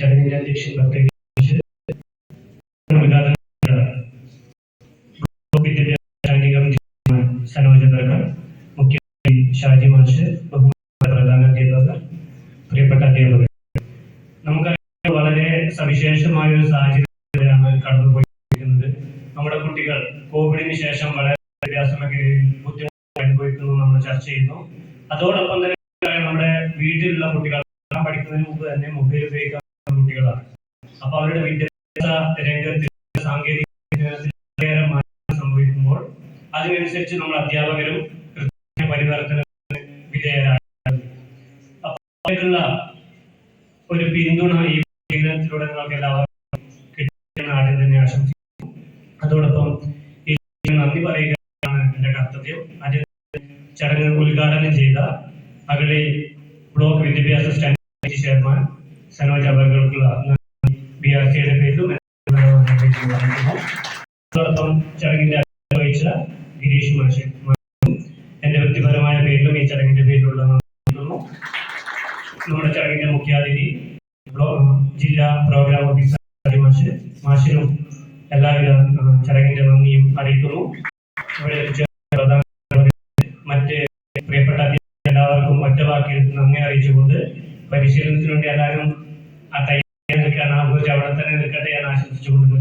ചടങ്ങിന്റെ അധ്യക്ഷൻ പ്രത്യേകിച്ച് സനോജ് ബർക്കർ, മുഖ്യമന്ത്രി ഷാജി മാഷ്, പ്രധാന അധ്യാപകർ, പ്രിയപ്പെട്ട അധ്യാപകർ, നമുക്കറിയാം വളരെ സവിശേഷമായ ഒരു സാഹചര്യത്തിലാണ് കടന്നുപോയിരിക്കുന്നത്. നമ്മുടെ കുട്ടികൾ കോവിഡിന് ശേഷം വളരെ വിദ്യാഭ്യാസമൊക്കെ ബുദ്ധിമുട്ട് അനുഭവിക്കുന്നു നമ്മൾ ചർച്ച ചെയ്യുന്നു. അതോടൊപ്പം തന്നെ നമ്മുടെ വീട്ടിലുള്ള കുട്ടികൾ പഠിക്കുന്നതിന് മുമ്പ് തന്നെ മൊബൈൽ ഉപയോഗിക്കുന്ന കുട്ടികളാണ്. അപ്പൊ അവരുടെ വിദ്യാഭ്യാസ രംഗത്ത് സാങ്കേതിക മാറ്റം സംഭവിക്കുമ്പോൾ അതിനനുസരിച്ച് നമ്മൾ അധ്യാപകരും പരിവർത്തന വിധേയരാണ്. അപ്പോഴുള്ള ഒരു പിന്തുണ ഈ ജീവിതത്തിലൂടെ നിങ്ങൾക്ക് എല്ലാവർക്കും കിട്ടുന്ന ആദ്യം തന്നെ ആശംസിക്കുന്നു. അതോടൊപ്പം ഈ നന്ദി പറയുകയാണ് എന്റെ കർത്തവ്യം. ആദ്യം ചടങ്ങ് ഉദ്ഘാടനം ചെയ്ത അഗളി ബ്ലോക്ക് വിദ്യാഭ്യാസ സ്റ്റാൻഡിംഗ് ചെയർമാൻ സനോജ് അവർക്കുള്ള BRCയുടെ പേരിലും അതോടൊപ്പം ചടങ്ങിന്റെ വഹിച്ച ഗിരീഷ് മാഷ് എന്റെ വ്യക്തിപരമായ പേരിലും ഈ ചടങ്ങിന്റെ പേരിലുള്ള നമ്മുടെ ചടങ്ങിന്റെ മുഖ്യാതിഥി ജില്ലാ പ്രോഗ്രാം ഓഫീസർ മാഷിനും എല്ലാവിധ ചടങ്ങിന്റെ നന്ദിയും അറിയിക്കുന്നു. ഇവിടെ മറ്റ് പ്രിയപ്പെട്ട എല്ലാവർക്കും ഒറ്റവാക്കിൽ നന്ദി അറിയിച്ചുകൊണ്ട് പരിശീലനത്തിന് വേണ്ടി എല്ലാവരും ആ തയ്യാറെടുക്കാൻ അവിടെ തന്നെ നിൽക്കട്ടെ എന്ന് ആശംസിച്ചുകൊണ്ട്